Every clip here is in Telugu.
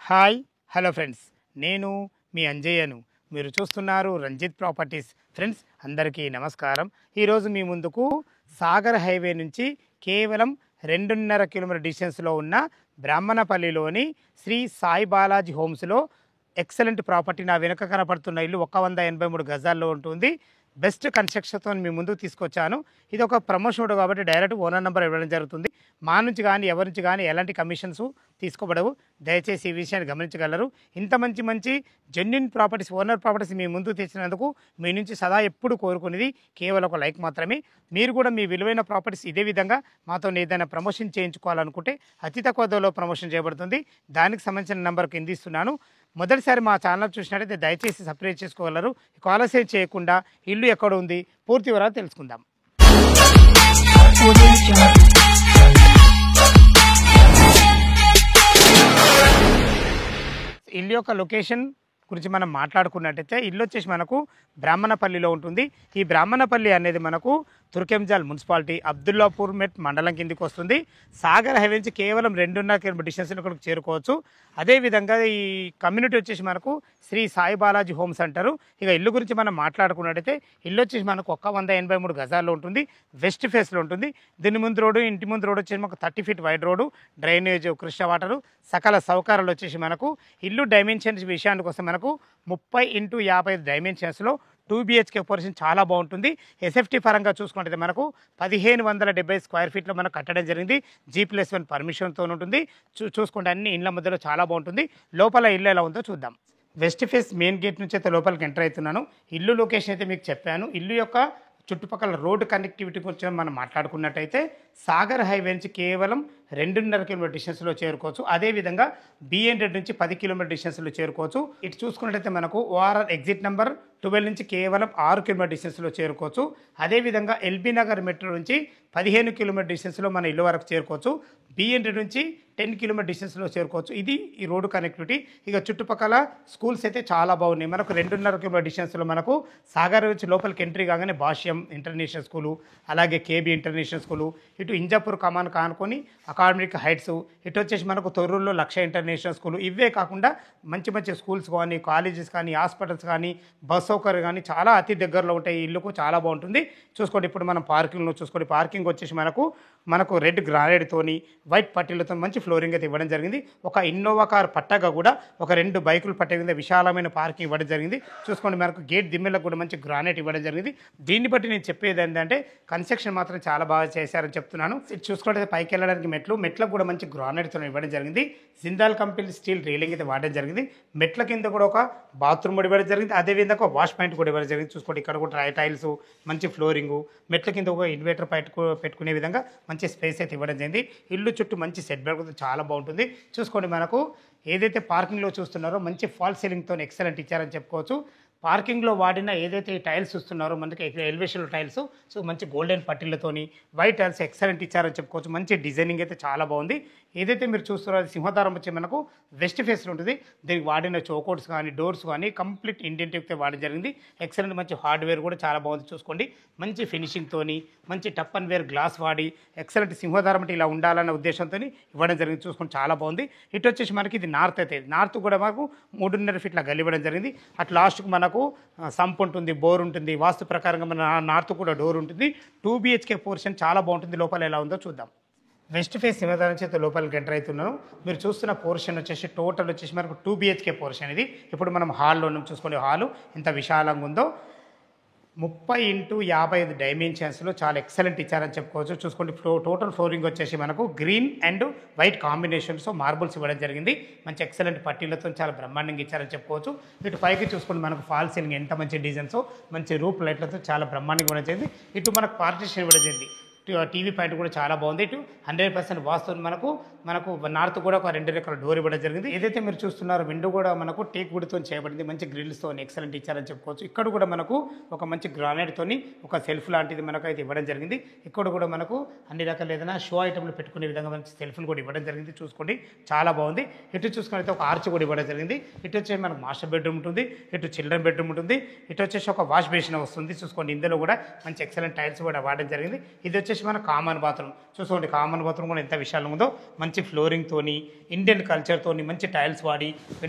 హాయ్ హలో ఫ్రెండ్స్, నేను మీ అంజయ్యను. మీరు చూస్తున్నారు రంజిత్ ప్రాపర్టీస్. ఫ్రెండ్స్ అందరికీ నమస్కారం. ఈరోజు మీ ముందుకు సాగర్ హైవే నుంచి కేవలం 2.5 కిలోమీటర్ డిస్టెన్స్లో ఉన్న బ్రాహ్మణపల్లిలోని శ్రీ సాయి బాలాజీ హోమ్స్లో ఎక్సలెంట్ ప్రాపర్టీ నా వెనుక కనపడుతున్న ఇల్లు 183 గజాల్లో ఉంటుంది. బెస్ట్ కన్స్ట్రక్షన్తో మీ ముందుకు తీసుకొచ్చాను. ఇది ఒక ప్రమోషన్ కాబట్టి డైరెక్ట్ ఓనర్ నెంబర్ ఇవ్వడం జరుగుతుంది. మా నుంచి కానీ ఎవరి నుంచి కానీ ఎలాంటి కమిషన్స్ తీసుకోబడవు. దయచేసి ఈ విషయాన్ని గమనించగలరు. ఇంత మంచి జెన్యున్ ప్రాపర్టీస్, ఓనర్ ప్రాపర్టీస్ మీ ముందుకు తెచ్చినందుకు మీ నుంచి సదా ఎప్పుడు కోరుకునేది కేవలం ఒక లైక్ మాత్రమే. మీరు కూడా మీ విలువైన ప్రాపర్టీస్ ఇదే విధంగా మాతో ఏదైనా ప్రమోషన్ చేయించుకోవాలనుకుంటే అతి తక్కువ ధరలో ప్రమోషన్ చేయబడుతుంది. దానికి సంబంధించిన నెంబర్ కింద ఇస్తున్నాను. మొదటిసారి మా ఛానల్ చూసినట్టయితే దయచేసి సబ్స్క్రైబ్ చేసుకోగలరు. ఆలస్యం చేయకుండా ఇల్లు ఎక్కడ ఉంది పూర్తి వివరాలు తెలుసుకుందాం. ఇల్లు యొక్క లొకేషన్ గురించి మనం మాట్లాడుకున్నట్టయితే ఇల్లు వచ్చేసి మనకు బ్రాహ్మణపల్లిలో ఉంటుంది. ఈ బ్రాహ్మణపల్లి అనేది మనకు తుర్కెంజాల్ మున్సిపాలిటీ అబ్దుల్లాపూర్ మెట్ మండలం కిందకి వస్తుంది. సాగర్ హైవే నుంచి కేవలం 2.5 కిలోమీటర్ డిస్టెన్స్ ఇక్కడికి చేరుకోవచ్చు. అదేవిధంగా ఈ కమ్యూనిటీ వచ్చేసి మనకు శ్రీ సాయి బాలాజీ హోమ్స్ అంటారు. ఇక ఇల్లు గురించి మనం మాట్లాడుకున్నట్టయితే ఇల్లు వచ్చేసి మనకు 183 గజాల్లో ఉంటుంది. వెస్ట్ ఫేస్లో ఉంటుంది. దీని ముందు రోడ్డు, ఇంటి ముందు రోడ్డు వచ్చేసి మనకు 30 feet wide road, drainage, Krishna water, సకల సౌకర్యాలు వచ్చేసి మనకు ఇల్లు డైమెన్షన్స్ విషయానికి వస్తే మనకు 30x50 డైమెన్షన్స్లో 2 BHK పోర్షన్ చాలా బాగుంటుంది. ఎస్ఎఫ్టీ పరంగా చూసుకుంటే మనకు 1570 స్క్వేర్ ఫీట్లో మనకు కట్టడం జరిగింది. G+1 పర్మిషన్తో ఉంటుంది. చూసుకుంటే అన్ని ఇళ్ళ మధ్యలో చాలా బాగుంటుంది. లోపల ఇల్లు ఎలా ఉందో చూద్దాం. వెస్ట్ ఫేస్ మెయిన్ గేట్ నుంచి అయితే లోపలికి ఎంటర్ అవుతున్నాను. ఇల్లు లొకేషన్ అయితే మీకు చెప్పాను. ఇల్లు యొక్క చుట్టుపక్కల రోడ్డు కనెక్టివిటీ గురించి మనం మాట్లాడుకున్నట్టయితే సాగర్ హైవే నుంచి కేవలం 2.5 కిలోమీటర్ డిస్టెన్స్లో చేరుకోవచ్చు. అదేవిధంగా B100 నుంచి 10 కిలోమీటర్ డిస్టెన్స్లో చేరుకోవచ్చు. ఇటు చూసుకున్నట్టయితే మనకు ORR ఎగ్జిట్ నెంబర్ 12 నుంచి కేవలం 6 కిలోమీటర్ డిస్టెన్స్లో చేరుకోవచ్చు. అదేవిధంగా ఎల్బీ నగర్ మెట్రో నుంచి 15 కిలోమీటర్ డిస్టెన్స్లో మన ఇల్లు వరకు చేరుకోవచ్చు. B100 నుంచి 10 కిలోమీటర్ డిస్టెన్స్లో చేరుకోవచ్చు. ఇది ఈ రోడ్డు కనెక్టివిటీ. ఇక చుట్టుపక్కల స్కూల్స్ అయితే చాలా బాగున్నాయి. మనకు 2.5 కిలోమీటర్ డిస్టెన్స్లో మనకు సాగర్ నుంచి లోపలికి ఎంట్రీ కాగానే భాష్యం ఇంటర్నేషనల్ స్కూలు, అలాగే KB ఇంటర్నేషనల్ స్కూలు, ఇటు ఇంజాపూర్ కమాన్ కానుకొని అకాడమిక్ హైట్స్, ఇటు వచ్చేసి మనకు తొర్రూరులో లక్ష ఇంటర్నేషనల్ స్కూలు. ఇవే కాకుండా మంచి స్కూల్స్ కానీ, కాలేజెస్ కానీ, హాస్పిటల్స్ కానీ, బస్ సౌకర్యం కానీ చాలా అతి దగ్గరలో ఉంటాయి. ఇల్లుకు చాలా బాగుంటుంది. చూసుకోండి, ఇప్పుడు మనం పార్కింగ్లో చూసుకోండి. పార్కింగ్ వచ్చేసి మనకు రెడ్ గ్రానైడ్తోని వైట్ పట్టీలతో మంచి ఫ్లోరింగ్ అయితే ఇవ్వడం జరిగింది. ఒక ఇన్నోవా కార్ పట్టగా కూడా ఒక 2 బైకులు పట్టే విధంగా విశాలమైన పార్కింగ్ ఇవ్వడం జరిగింది. చూసుకోండి, మనకు గేట్ దిమ్మెలకు కూడా మంచి గ్రానైట్ ఇవ్వడం జరిగింది. దీన్ని బట్టి నేను చెప్పేది ఏంటంటే కన్స్ట్రక్షన్ మాత్రం చాలా బాగా చేశారని చెప్తున్నాను. చూసుకుంటే పైకి వెళ్ళడానికి మెట్లకు కూడా మంచి గ్రానైట్తో ఇవ్వడం జరిగింది. జిందాల్ కంపెనీ స్టీల్ రైలింగ్ అయితే వాడడం జరిగింది. మెట్ల కింద కూడా ఒక బాత్రూమ్ కూడా ఇవ్వడం జరిగింది. అదేవిధంగా ఒక వాష్ పాయింట్ కూడా ఇవ్వడం జరిగింది. చూసుకోండి, ఇక్కడ కూడా టైల్స్, మంచి ఫ్లోరింగు, మెట్ల కింద ఒక ఇన్వర్టర్ పెట్టుకునే విధంగా మంచి స్పేస్ అయితే ఇవ్వడం జరిగింది. ఇల్లు చుట్టూ మంచి సెట్ బ్యాక్ చాలా బాగుంటుంది. చూసుకోండి, మనకు ఏదైతే పార్కింగ్లో చూస్తున్నారో మంచి ఫాల్ సీలింగ్తో ఎక్సలెంట్ ఇచ్చారని చెప్పుకోవచ్చు. పార్కింగ్లో వాడిన ఏదైతే ఈ టైల్స్ చూస్తున్నారో మనకి ఎలివేషన్ టైల్స్, సో మంచి గోల్డెన్ పట్టీలతోని వైట్ టైల్స్ ఎక్సలెంట్ ఇచ్చారని చెప్పుకోవచ్చు. మంచి డిజైనింగ్ అయితే చాలా బాగుంది. ఏదైతే మీరు చూస్తున్నారో సింహద్వారం వచ్చి మనకు వెస్ట్ ఫేస్లో ఉంటుంది. దీనికి వాడిన చౌకోట్స్ కానీ, డోర్స్ కానీ కంప్లీట్ ఇండియన్ టెక్తో వాడడం జరిగింది. ఎక్సలెంట్ మంచి హార్డ్వేర్ కూడా చాలా బాగుంది. చూసుకోండి, మంచి ఫినిషింగ్తోని మంచి టప్ అండ్ వేర్ గ్లాస్ వాడి ఎక్సలెంట్ సింహద్వారం అంటే ఇలా ఉండాలన్న ఉద్దేశంతో ఇవ్వడం జరిగింది. చూసుకొని చాలా బాగుంది. ఇటు వచ్చేసి మనకి ఇది నార్త్ అయితే, నార్త్ కూడా మనకు 3.5 ఫీట్ల గల్లి ఇవ్వడం జరిగింది. అట్ లాస్ట్కు మనకు సంప్ ఉంటుంది, బోర్ ఉంటుంది. వాస్తు ప్రకారంగా మన నార్త్ కూడా డోర్ ఉంటుంది. 2 BHK పోర్షన్ చాలా బాగుంటుంది. లోపల ఎలా ఉందో చూద్దాం. వెస్ట్ ఫేస్ సింహద్వారం చేత లోపలికి ఎంటర్ అవుతున్నాను. మీరు చూస్తున్న పోర్షన్ వచ్చేసి టోటల్ వచ్చేసి మనకు 2 BHK పోర్షన్. ఇది ఇప్పుడు మనం హాల్లో చూసుకోండి. హాలు ఎంత విశాలంగా ఉందో. 30x55 డైమెన్షన్స్లో చాలా ఎక్సలెంట్ ఇచ్చారని చెప్పుకోవచ్చు. చూసుకోండి, టోటల్ ఫ్లోరింగ్ వచ్చేసి మనకు గ్రీన్ అండ్ వైట్ కాంబినేషన్స్తో మార్బుల్స్ ఇవ్వడం జరిగింది. మంచి ఎక్సలెంట్ పట్టీలతో చాలా బ్రహ్మాండంగా ఇచ్చారని చెప్పుకోవచ్చు. ఇటు పైకి చూసుకోండి, మనకు ఫాల్ సీలింగ్ ఎంత మంచి డిజైన్స్, మంచి రూప్ లైట్లతో చాలా బ్రహ్మాండంగా ఇవ్వడం జరిగింది. ఇటు మనకు పార్టీషన్ ఇవ్వడం జరిగింది. టీవీ పాయింట్ కూడా చాలా బాగుంది. ఇటు 100% వాస్తు మనకు నార్త్ కూడా ఒక 2 రకాల డోర్ ఇవ్వడం జరిగింది. ఏదైతే మీరు చూస్తున్నారో విండో కూడా మనకు టేక్ వుడ్తో చేయబడింది. మంచి గ్రిల్స్తో ఎక్సలెంట్ ఇచ్చారని చెప్పుకోవచ్చు. ఇక్కడ కూడా మనకు ఒక మంచి గ్రానైట్తోని ఒక సెల్ఫ్ లాంటిది మనకు అయితే ఇవ్వడం జరిగింది. ఇక్కడ కూడా మనకు అన్ని రకాల ఏదైనా షో ఐటమ్లు పెట్టుకునే విధంగా మంచి సెల్ఫ్లు కూడా ఇవ్వడం జరిగింది. చూసుకోండి, చాలా బాగుంది. ఇటు చూసుకున్నైతే ఒక ఆర్చ్ కూడా ఇవ్వడం జరిగింది. ఇటు వచ్చేసి మనకు మాస్టర్ బెడ్రూమ్ ఉంటుంది, ఇటు చిల్డ్రన్ బెడ్రూమ్ ఉంటుంది, ఇటు వచ్చేసి ఒక వాష్ బేసిన్ వస్తుంది. చూసుకోండి, ఇందులో కూడా మంచి ఎక్సలెంట్ టైల్స్ కూడా వాడడం జరిగింది. ఇది వచ్చేసి మన కామన్ బాత్రూమ్. చూసుకోండి, కామన్ బాత్రూమ్ కూడా ఎంత విశాలంగా ఉందో. మంచి మంచి ఫ్లోరింగ్తోని ఇండియన్ కల్చర్తోని మంచి టైల్స్ వాడి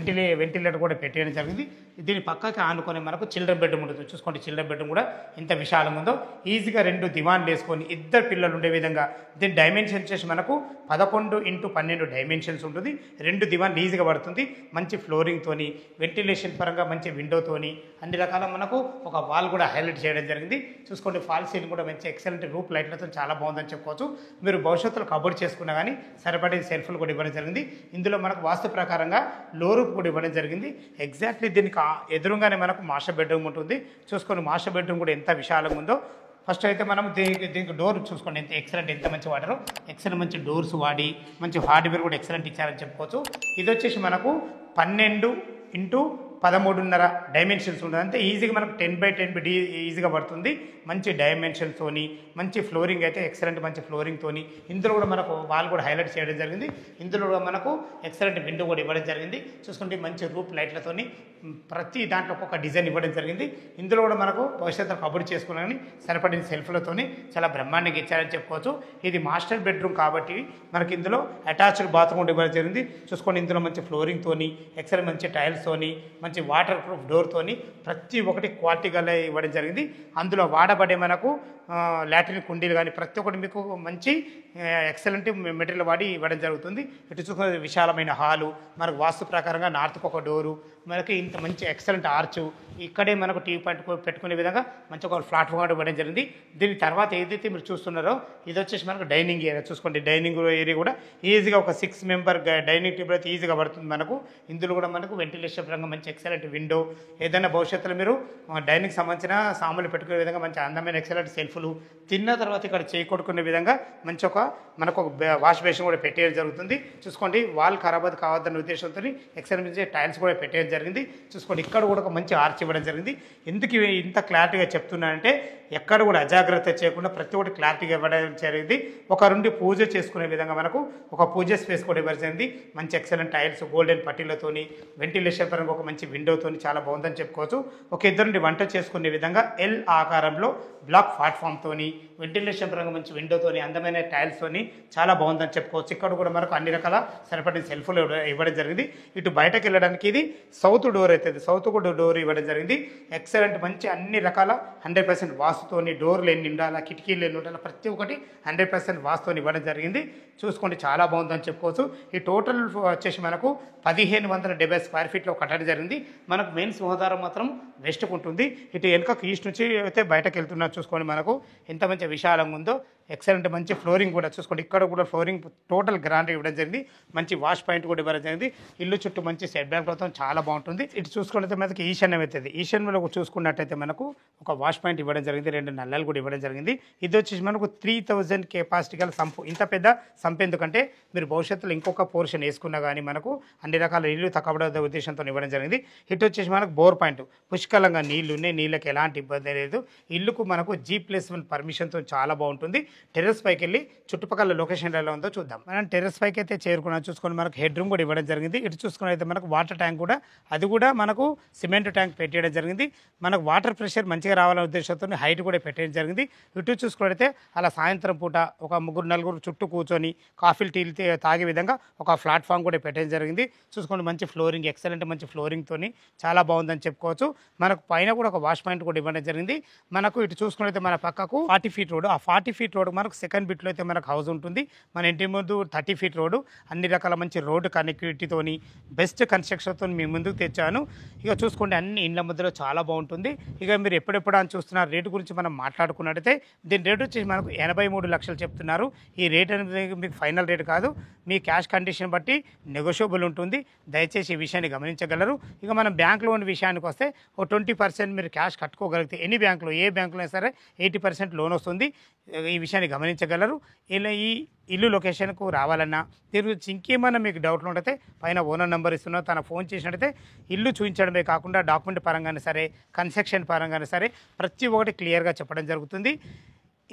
వెంటిలేటర్ కూడా పెట్టేయడం జరిగింది. దీని పక్కకి ఆనుకొని మనకు చిల్డ్రన్ బెడ్రూమ్ ఉంటుంది. చూసుకోండి, చిల్డ్రన్ బెడ్రూమ్ కూడా ఎంత విశాలంగా ఉందో. ఈజీగా 2 దివాన్లు వేసుకొని 2 పిల్లలు ఉండే విధంగా దీని డైమెన్షన్ వచ్చేసి మనకు 11x12 డైమెన్షన్స్ ఉంటుంది. 2 దివాన్లు ఈజీగా పడుతుంది. మంచి ఫ్లోరింగ్తోని వెంటిలేషన్ పరంగా మంచి విండోతోని అన్ని రకాల మనకు ఒక వాల్ కూడా హైలైట్ చేయడం జరిగింది. చూసుకోండి, ఫాల్ సీలింగ్ కూడా మంచి ఎక్సలెంట్ రూప్ లైట్లతో చాలా బాగుందని చెప్పుకోవచ్చు. మీరు భవిష్యత్తులో కబోర్డ్ చేసుకున్నా కానీ సరిపడే సెల్ఫ్లు కూడా ఇవ్వడం జరిగింది. ఇందులో మనకు వాస్తు ప్రకారంగా లో రూప్ కూడా ఇవ్వడం జరిగింది. ఎగ్జాక్ట్లీ దీనికి ఎదురుగానే మనకు మాస్టర్ బెడ్రూమ్ ఉంటుంది. చూసుకొని మాస్టర్ బెడ్రూమ్ కూడా ఎంత విశాలంగా ఉందో. ఫస్ట్ అయితే మనం దీనికి డోర్ చూసుకోండి, ఎంత ఎక్సలెంట్, ఎంత మంచి వాటర్, ఎక్సలెంట్ మంచి డోర్స్ వాడి మంచి హార్డ్వేర్ కూడా ఎక్సలెంట్ ఇచ్చారని చెప్పుకోవచ్చు. ఇది వచ్చేసి మనకు 12x13.5 డైమెన్షన్స్ ఉంటుంది. అంతే ఈజీగా మనకు 10x10 ఈజీగా పడుతుంది. మంచి డైమెన్షన్స్తోని మంచి ఫ్లోరింగ్ అయితే ఎక్సలెంట్ మంచి ఫ్లోరింగ్తోని ఇందులో కూడా మనకు వాల్ కూడా హైలైట్ చేయడం జరిగింది. ఇందులో కూడా మనకు ఎక్సలెంట్ విండో కూడా ఇవ్వడం జరిగింది. చూసుకుంటే మంచి రూప్ లైట్లతోని ప్రతి దాంట్లో ఒక్కొక్క డిజైన్ ఇవ్వడం జరిగింది. ఇందులో కూడా మనకు భవిష్యత్తులో కబోర్డ్ చేసుకున్నామని సరిపడిన సెల్ఫ్లతోని చాలా బ్రహ్మాండంగా ఇచ్చారని చెప్పుకోవచ్చు. ఇది మాస్టర్ బెడ్రూమ్ కాబట్టి మనకి ఇందులో అటాచ్డ్ బాత్రూమ్ కూడా ఇవ్వడం జరిగింది. చూసుకోండి, ఇందులో మంచి ఫ్లోరింగ్తోని ఎక్సలెంట్ మంచి టైల్స్తోని మంచి వాటర్ ప్రూఫ్ డోర్తోని ప్రతి ఒక్కటి క్వాలిటీగా ఇవ్వడం జరిగింది. అందులో వాడబడే మనకు లాట్రిన్ కుండీలు కానీ ప్రతి ఒక్కటి మీకు మంచి ఎక్సలెంట్ మెటీరియల్ వాడి ఇవ్వడం జరుగుతుంది. ఇటు చూసుకునే విశాలమైన హాలు, మనకు వాస్తు ప్రకారంగా నార్త్కి ఒక డోరు, మనకి ఇంత మంచి ఎక్సలెంట్ ఆర్చ్, ఇక్కడే మనకు టీవీ పెట్టుకునే విధంగా మంచి ఒక ప్లాట్ఫామ్ కూడా ఇవ్వడం జరిగింది. దీని తర్వాత ఏదైతే మీరు చూస్తున్నారో ఇది వచ్చేసి మనకు డైనింగ్ ఏరియా. చూసుకోండి, డైనింగ్ ఏరియా కూడా ఈజీగా ఒక 6 మెంబర్ డైనింగ్ టేబుల్ అయితే ఈజీగా పడుతుంది మనకు. ఇందులో కూడా మనకు వెంటిలేషన్ పరంగా మంచి ఎక్సలెంట్ విండో, ఏదైనా భవిష్యత్తులో మీరు డైనింగ్ సంబంధించిన సామాన్లు పెట్టుకునే విధంగా మంచి అందమైన ఎక్సలెంట్ సెల్ఫ్లు, తిన్న తర్వాత ఇక్కడ చేయి కొట్టుకునే విధంగా మంచి మనకు ఒక వాష్ బేసిన్ కూడా పెట్టేయడం జరుగుతుంది. చూసుకోండి, వాల్ ఖరాబ్ కావద్దన్న ఉద్దేశంతో ఎక్సలెంట్ టైల్స్ కూడా పెట్టేయడం జరిగింది. చూసుకోండి, ఇక్కడ కూడా ఒక మంచి ఆర్చ్ ఇవ్వడం జరిగింది. ఎందుకు ఇంత క్లారిటీగా చెప్తున్నానంటే ఎక్కడ కూడా అజాగ్రత్త చేయకుండా ప్రతి ఒక్కటి క్లారిటీగా ఇవ్వడం జరిగింది. ఒక 2 పూజ చేసుకునే విధంగా మనకు ఒక పూజ స్పేస్ కూడా ఇవ్వడం జరిగింది. మంచి ఎక్సలెంట్ టైల్స్, గోల్డెన్ పట్టీలతోని వెంటిలేషన్ పరంగా ఒక మంచి విండోతోని చాలా బాగుందని చెప్పుకోవచ్చు. ఒక 2 వంట చేసుకునే విధంగా ఎల్ ఆకారంలో బ్లాక్ ప్లాట్ఫామ్తోని వెంటిలేషన్ పరంగా మంచి విండోతోని అందమైన టైల్స్తోని చాలా బాగుందని చెప్పుకోవచ్చు. ఇక్కడ కూడా మనకు అన్ని రకాల సరిపడిన సెల్ఫ్లు ఇవ్వడం జరిగింది. ఇటు బయటకు వెళ్ళడానికి ఇది సౌత్ డోర్ అవుతుంది. సౌత్ కూడా డోర్ ఇవ్వడం జరిగింది. ఎక్సలెంట్ మంచి అన్ని రకాల 100% వాస్తుతోని డోర్లు ఎన్ని ఉండాలా, కిటికీలు ఎన్ని ఉండాలా, ప్రతి ఒక్కటి 100% వాస్తుతోని ఇవ్వడం జరిగింది. చూసుకోండి, చాలా బాగుందని చెప్పుకోవచ్చు. ఈ టోటల్ వచ్చేసి మనకు 1570 స్క్వేర్ ఫీట్లో కట్టడం జరిగింది. మనకు మెయిన్ సింహద్వారం మాత్రం వెస్ట్కు ఉంటుంది. ఇటు వెనుక ఈస్ట్ నుంచి అయితే బయటకు వెళ్తున్నారు. చూసుకోండి, మనకు ఎంత మంచి విశాలంగా ఉందో. ఎక్సలెంట్ మంచి ఫ్లోరింగ్ కూడా చూసుకోండి, ఇక్కడ కూడా ఫ్లోరింగ్ టోటల్ గ్రాండ్ ఇవ్వడం జరిగింది. మంచి వాష్ పాయింట్ కూడా ఇవ్వడం జరిగింది. ఇల్లు చుట్టూ మంచి సెట్ బ్యాక్ మొత్తం చాలా బాగుంటుంది. ఇటు చూసుకున్నట్లయితే మనకి ఈశాన్యం అవుతుంది. ఈశాన్యంలో చూసుకున్నట్టయితే మనకు ఒక వాష్ పాయింట్ ఇవ్వడం జరిగింది. 2 నల్లాలు కూడా ఇవ్వడం జరిగింది. ఇది వచ్చేసి మనకు 3000 కెపాసిటీ గల సంపు. ఇంత పెద్ద సంపు ఎందుకంటే మీరు భవిష్యత్తులో ఇంకొక పోర్షన్ వేసుకున్నా కానీ మనకు అన్ని రకాల నీళ్లు తగ్గబడే ఉద్దేశంతో ఇవ్వడం జరిగింది. ఇటు వచ్చేసి మనకు బోర్ పాయింట్, పుష్కలంగా నీళ్లు ఉన్నాయి, నీళ్ళకి ఎలాంటి ఇబ్బంది లేదు. ఇల్లుకు మనకు G+1 పర్మిషన్తో చాలా బాగుంటుంది. టెర్రస్ పైకి వెళ్ళి చుట్టుపక్కల లొకేషన్ ఎలా ఉందో చూద్దాం. మనం టెర్రస్ పైకి అయితే చేరుకున్నాం. చూసుకొని మనకు హెడ్ రూమ్ కూడా ఇవ్వడం జరిగింది. ఇటు చూసుకుని అయితే మనకు వాటర్ ట్యాంక్ కూడా, అది కూడా మనకు సిమెంట్ ట్యాంక్ పెట్టేయడం జరిగింది. మనకు వాటర్ ప్రెషర్ మంచిగా రావాలనే ఉద్దేశంతో హైట్ కూడా పెట్టేయడం జరిగింది. ఇటు చూసుకున్నట్లయితే అలా సాయంత్రం పూట ఒక 3-4 చుట్టూ కూర్చొని కాఫీలు టీలు తాగే విధంగా ఒక ప్లాట్ఫామ్ కూడా పెట్టడం జరిగింది. చూసుకోండి, మంచి ఫ్లోరింగ్, ఎక్సలెంట్ మంచి ఫ్లోరింగ్తోని చాలా బాగుందని చెప్పుకోవచ్చు. మనకు పైన కూడా ఒక వాష్ పాయింట్ కూడా ఇవ్వడం జరిగింది. మనకు ఇటు చూసుకున్నట్లయితే మన పక్కకు 40 ఫీట్ రోడ్, ఆ 40 ఫీట్ రోడ్ మనకు సెకండ్ బిట్లో అయితే మనకు హౌస్ ఉంటుంది. మన ఇంటి ముందు 30 ఫీట్ రోడ్డు, అన్ని రకాల మంచి రోడ్డు కనెక్టివిటీతోని బెస్ట్ కన్స్ట్రక్షన్తో మీ ముందుకు తెచ్చాను. ఇక చూసుకోండి, అన్ని ఇండ్ల మధ్యలో చాలా బాగుంటుంది. ఇక మీరు ఎప్పుడెప్పుడు అని చూస్తున్న రేటు గురించి మనం మాట్లాడుకున్నట్టయితే దీని రేటు వచ్చేసి మనకు 83 లక్షలు చెప్తున్నారు. ఈ రేట్ అనేది మీకు ఫైనల్ రేట్ కాదు, మీ క్యాష్ కండిషన్ బట్టి నెగోషియబుల్ ఉంటుంది. దయచేసి ఈ విషయాన్ని గమనించగలరు. ఇక మనం బ్యాంక్ లోన్ విషయానికి వస్తే ఓ 20% మీరు క్యాష్ కట్టుకోగలిగితే ఎన్ని బ్యాంకులో, ఏ బ్యాంకులో అయినా సరే 80% లోన్ వస్తుంది. ఈ విషయాన్ని గమనించగలరు. ఇలా ఈ ఇల్లు లొకేషన్కు రావాలన్నా మీరు ఇంకేమన్నా మీకు డౌట్లు ఉంటే పైన ఓనర్ నెంబర్ ఇస్తున్నా, తన ఫోన్ చేసినట్టయితే ఇల్లు చూపించడమే కాకుండా డాక్యుమెంట్ పరంగానే సరే, కన్స్ట్రక్షన్ పరంగానే సరే ప్రతి ఒక్కటి క్లియర్గా చెప్పడం జరుగుతుంది.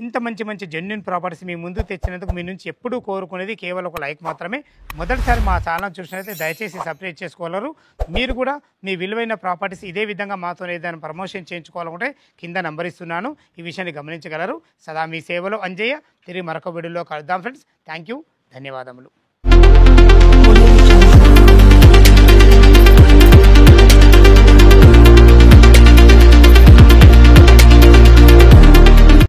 ఇంత మంచి మంచి జెన్యూన్ ప్రాపర్టీస్ మీ ముందు తెచ్చినందుకు మీ నుంచి ఎప్పుడూ కోరుకునేది కేవలం ఒక లైక్ మాత్రమే. మొదటిసారి మా ఛానల్ చూసినట్లయితే దయచేసి సబ్స్క్రైబ్ చేసుకోగలరు. మీరు కూడా మీ విలువైన ప్రాపర్టీస్ ఇదే విధంగా మాతో ఏదైనా ప్రమోషన్ చేయించుకోవాలంటే కింద నంబర్ ఇస్తున్నాను. ఈ విషయాన్ని గమనించగలరు. సదా మీ సేవలో అంజయ్య. తిరిగి మరొక వీడియోలో కలుద్దాం ఫ్రెండ్స్. థ్యాంక్ యూ, ధన్యవాదములు.